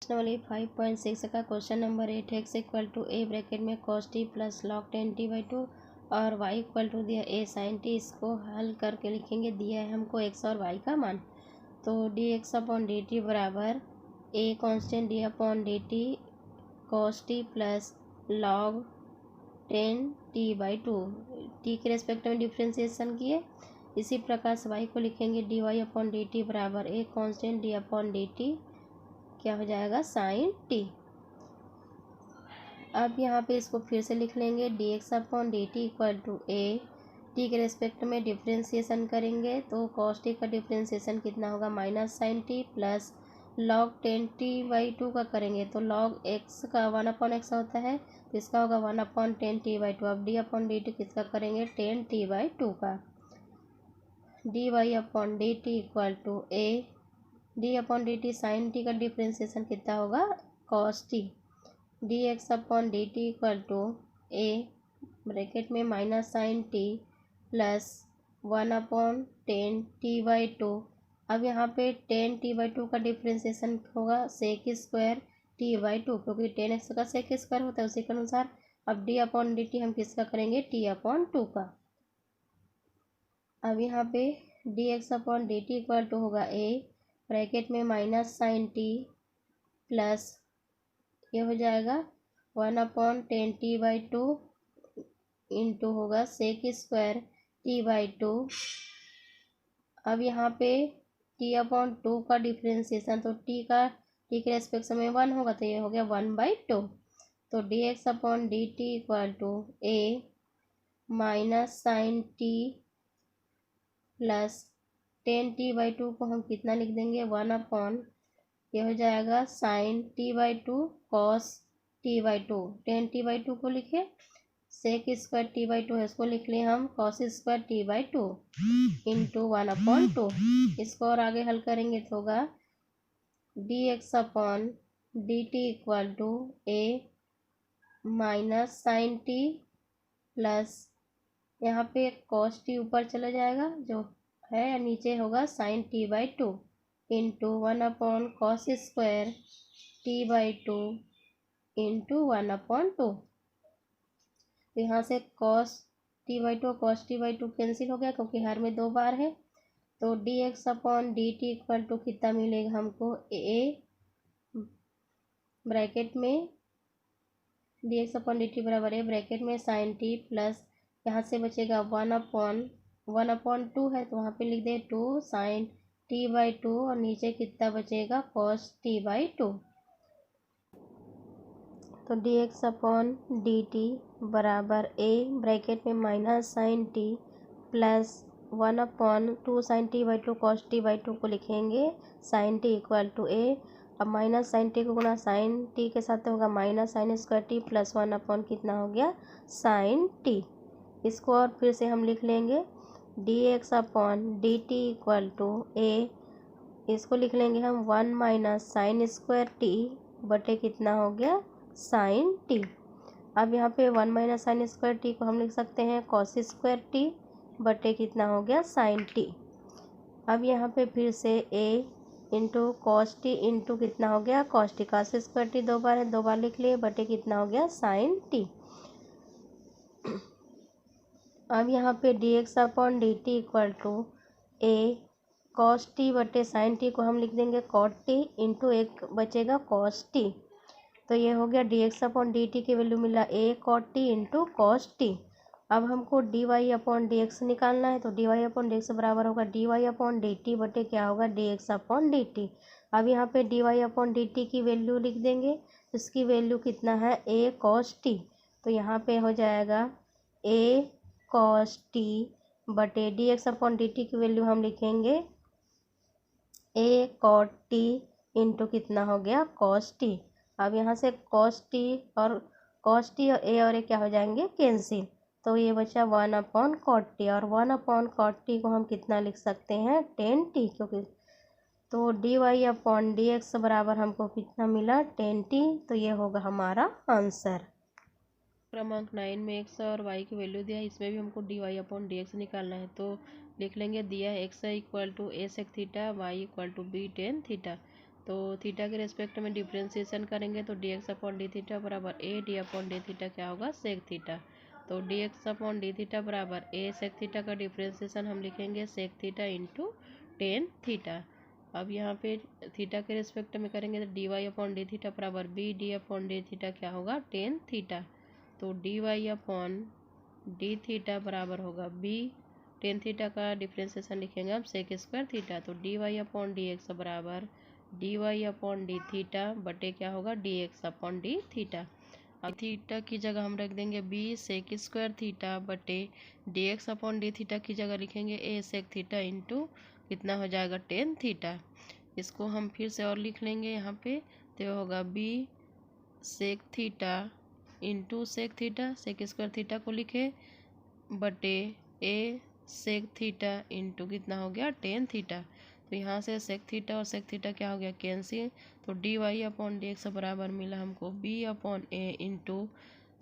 प्रश्नावली 5.6 का question number 8 है। x equal to A bracket में cos t plus log 10t/2 और y इक्वल टू दिया a sin t। इसको हल करके लिखेंगे। दिया है हमको x और y का मान। तो dx अपॉन dt बराबर a constant d upon dt cos t plus log 10t/2 t के रेस्पेक्ट में डिफ्रेंसिएशन किए। इसी प्रकार से y को लिखेंगे dy अपॉन dt बराबर a constant d upon dt क्या हो जाएगा साइन टी। अब यहाँ पे इसको फिर से लिख लेंगे dx upon dt equal to A T के रेस्पेक्ट में डिफ्रेंसिएशन करेंगे तो cos t का डिफ्रेंसिएशन कितना होगा minus sine T plus log 10t/2 का करेंगे तो log x का 1/x होता है तो इसका होगा 1/10t/2। अब d अपॉन dt किसका करेंगे 10t/2 का। dy upon dt equal to A D upon D T sine T का डिफ्रेंसिएशन कितना होगा cos T. D X upon D T equal to A bracket में minus sine T plus 1/10t/2। अब यहाँ पे 10t/2 का differentiation होगा sec square t/2 क्योंकि 10x का सेक स्क्वायर होता है उसी के अनुसार। अब डी अपॉन डी टी हम किसका करेंगे t/2 का। अब यहाँ पे D X upon D T equal to होगा ए ब्रैकेट में माइनस साइन टी प्लस ये हो जाएगा 1/10t/2 इंटू होगा सेक स्क्वायर t/2। अब यहाँ पे t/2 का डिफ्रेंसिएशन तो t के रेस्पेक्ट में 1 होगा तो ये हो गया 1/2। तो dx upon D T equal to A minus sine T plus 10t/2 को हम कितना लिख देंगे 1/, ये हो जाएगा sign t/2 cos t/2। 10t/2 को लिखे सेक स्क्वायर t/2 है इसको लिख लिए हम कॉस स्क्वायर t/2 इंटू 1/2। इसको और आगे हल करेंगे तो होगा dx upon D T equal to A minus sine T plus यहाँ पे कॉस टी ऊपर चला जाएगा जो है नीचे होगा sign t/2 into 1/cos square t/2 into 1/2। तो यहाँ से cos t/2 कैंसिल हो गया क्योंकि हर में 2 बार है। तो dx upon D T equal to कितना मिलेगा हमको ए ब्रैकेट में dx अपॉन डी टी बराबर है ब्रैकेट में साइन टी प्लस यहाँ से बचेगा 1/2 है तो वहाँ पे लिख दे 2 साइन t/2 और नीचे कितना बचेगा cos t/2। तो dx अपॉन डी टी बराबर a ब्रैकेट में minus sine T plus 1/2 sine t/2 cos t/2 को लिखेंगे sine t equal to a। अब माइनस साइन टी को गुना साइन टी के साथ होगा minus sine square t plus 1/, कितना हो गया साइन टी। इसको और फिर से हम लिख लेंगे dx upon D T equal to A इसको लिख लेंगे हम 1 माइनस साइन स्क्वायर टी बटे कितना हो गया साइन टी। अब यहाँ पे 1 माइनस साइन स्क्वायर टी को हम लिख सकते हैं कॉस स्क्वायर टी बटे कितना हो गया साइन टी। अब यहाँ पे फिर से a into cos T into कितना हो गया cos T. Cos square T 2 बार है 2 बार लिख लिए बटे कितना हो गया साइन टी। अब यहाँ पे dx upon D T equal to A cos t बटे साइन टी को हम लिख देंगे कॉट टी इंटू एक बचेगा कॉस टी। तो ये हो गया dx अपॉन डी टी की वैल्यू मिला A cot T into cos T. अब हमको dy अपॉन डी एक्स निकालना है तो dy अपॉन डी एक्स बराबर होगा dy अपॉन डी टी बटे क्या होगा dx अपॉन डी टी। अब यहाँ पे dy अपॉन डी टी की वैल्यू लिख देंगे इसकी वैल्यू कितना है a कॉस टी। तो यहाँ पे हो जाएगा a कॉस टी बटे D X upon D T की वैल्यू हम लिखेंगे ए कॉट टी इंटू कितना हो गया कॉस टी। अब यहाँ से कॉस टी और ए और ए क्या हो जाएंगे कैंसिल। तो ये बचा 1/cot t और 1/cot t को हम कितना लिख सकते हैं 10t क्योंकि तो dy अपॉन डी एक्स बराबर हमको कितना मिला 10t। तो ये होगा हमारा आंसर। क्रमांक 9 में x और y की वैल्यू दिया है इसमें भी हमको dy अपॉन डी एक्स निकालना है। तो लिख लेंगे दिया है x equal to a sec theta y equal to b tan theta. तो थीटा के रेस्पेक्ट में डिफ्रेंशिएशन करेंगे तो D X upon D theta बराबर A D upon D theta क्या होगा सेक थीटा। तो D X upon D theta बराबर ए सेक थीटा का डिफ्रेंशिएशन हम लिखेंगे sec theta into tan theta. अब यहाँ पे थीटा के रेस्पेक्ट में करेंगे तो D Y upon D theta बराबर B D upon D theta क्या होगा टेन थीटा। तो D Y upon D theta बराबर होगा बी टेन थीटा का डिफ्रेंशिएशन लिखेंगे हम सेक स्क्वायर थीटा। तो D Y upon D x बराबर D Y upon D theta बटे क्या होगा D X upon D theta. अब थीटा की जगह हम रख देंगे बी सेक स्क्वायर थीटा बटे D X upon D theta की जगह लिखेंगे ए सेक थीटा इंटू कितना हो जाएगा टेन थीटा। इसको हम फिर से और लिख लेंगे यहाँ पे तो होगा b sec theta into sec theta sec square theta को लिखे बटे ए सेक थीटा इंटू कितना हो गया टेन थीटा। तो यहाँ से सेक थीटा और सेक थीटा क्या हो गया कैंसिल। तो D Y upon D x बराबर मिला हमको बी अपॉन ए इंटू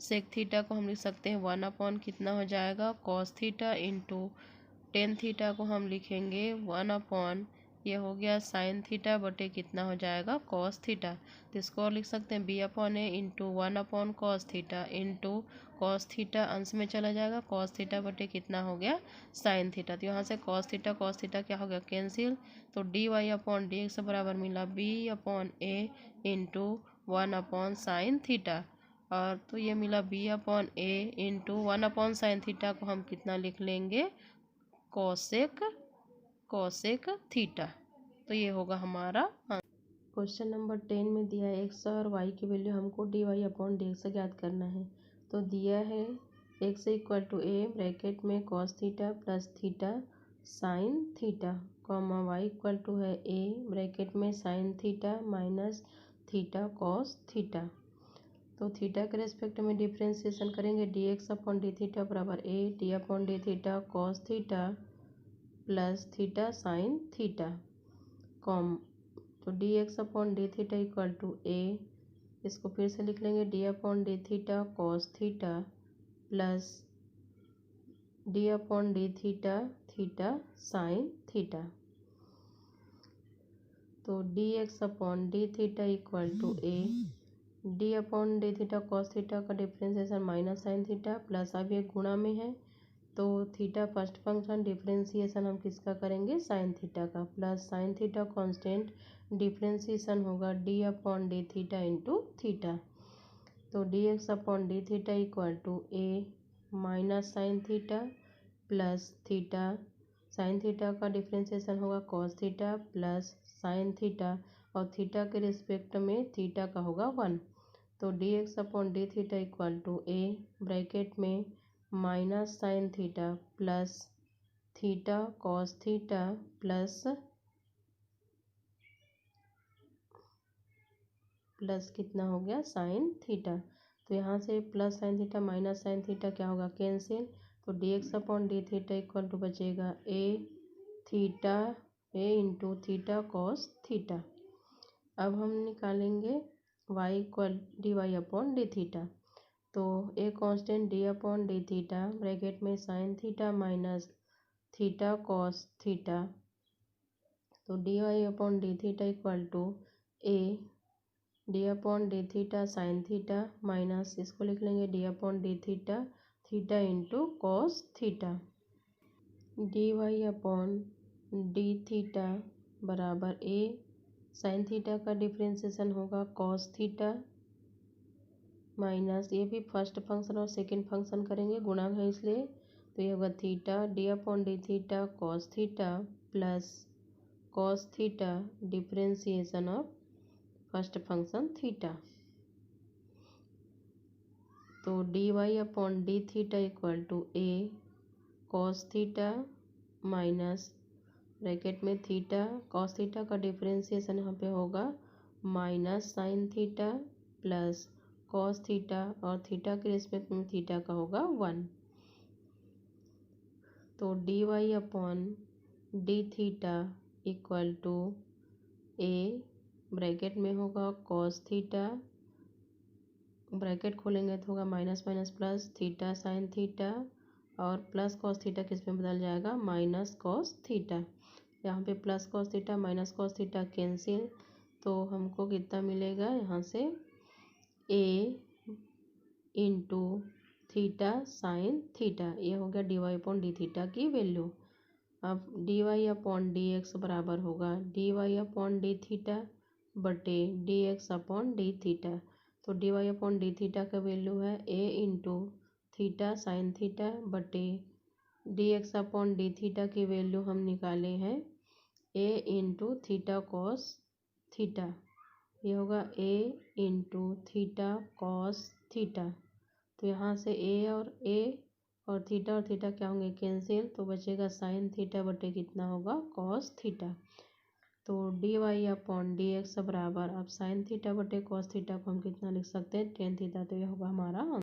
सेक थीटा को हम लिख सकते हैं वन अपॉन कितना हो जाएगा cos theta into tan theta को हम लिखेंगे वन अपॉन ये हो गया साइन थीटा बटे कितना हो जाएगा कॉस थीटा। तो इसको और लिख सकते हैं बी अपॉन ए into one upon cos theta into cos theta अंश में चला जाएगा कॉस थीटा बटे कितना हो गया साइन थीटा। तो यहाँ से कॉस थीटा क्या हो गया कैंसिल। तो D Y upon D x बराबर मिला बी अपॉन ए into one upon sine theta और तो ये मिला बी अपॉन ए into one upon sine theta को हम कितना लिख लेंगे कोसेक थीटा। तो ये होगा हमारा क्वेश्चन नंबर 10 में दिया है एक्स और वाई की वैल्यू हमको D Y upon D X ज्ञात करना है। तो दिया है X equal to A bracket में cos theta plus theta sine theta comma Y equal to है ए ब्रैकेट में sine theta minus theta cos theta. तो थीटा के रेस्पेक्ट में डिफ्रेंशिएशन करेंगे D X upon D theta बराबर A D upon D theta cos theta plus theta sine theta कॉम। तो D X upon D theta equal to A इसको फिर से लिख लेंगे D upon D theta cos theta plus D upon D theta theta sine theta. तो D X upon D theta equal to A D upon D theta cos theta का differentiation minus sine theta plus अब ये गुणा में है तो theta first function differentiation हम किसका करेंगे साइन थीटा का plus sine theta constant differentiation होगा D upon D theta into theta. तो D X upon D theta equal to A minus sine theta plus theta sine theta का differentiation होगा cos theta plus sine theta और theta के respect में theta का होगा 1। तो D X upon D theta equal to A bracket में minus sine theta plus theta cos theta plus कितना हो गया साइन थीटा। तो यहाँ से plus sine theta minus sine theta क्या होगा कैंसिल। तो D X upon D theta equal to बचेगा A theta A into theta cos theta. अब हम निकालेंगे Y equal D Y upon D theta. तो A constant D upon D theta bracket में sine theta minus theta cos theta. तो D Y upon D theta equal to A D upon D theta sine theta minus इसको लिख लेंगे D upon D theta theta into cos theta. D Y upon D theta बराबर A sine theta का differentiation होगा cos theta minus ये भी first function और second function करेंगे गुणा है इसलिए तो ये होगा theta D upon D theta cos theta plus cos theta differentiation of first function theta. तो D Y upon D theta equal to A cos theta minus bracket में थीटा कॉस थीटा का डिफ्रेंशिएशन यहाँ पे होगा minus sine theta plus cos theta और theta के respect में theta का होगा 1। तो D Y upon D theta equal to A bracket में होगा कॉस थीटा ब्रैकेट खोलेंगे तो होगा minus minus plus theta sine theta और प्लस कॉस थीटा किस में बदल जाएगा माइनस कॉस थीटा। यहाँ पे plus cos theta minus cos theta cancel. तो हमको कितना मिलेगा यहाँ से A into theta sine theta, ये हो गया D Y upon D theta की वैल्यू। अब D Y upon D x बराबर होगा D Y upon D theta बटे D X upon D theta. तो D Y upon D theta का वैल्यू है A into theta sine theta बटे D X upon D theta की value हम निकाले हैं A into theta cos theta, ये होगा ए इंटू थीटा कॉस थीटा। तो यहाँ से ए और थीटा क्या होंगे कैंसिल, तो बचेगा साइन थीटा बटे कितना होगा कॉस थीटा। तो D Y upon D x बराबर अब साइन थीटा बटे कॉस थीटा को हम कितना लिख सकते हैं टेन थीटा। तो यह होगा हमारा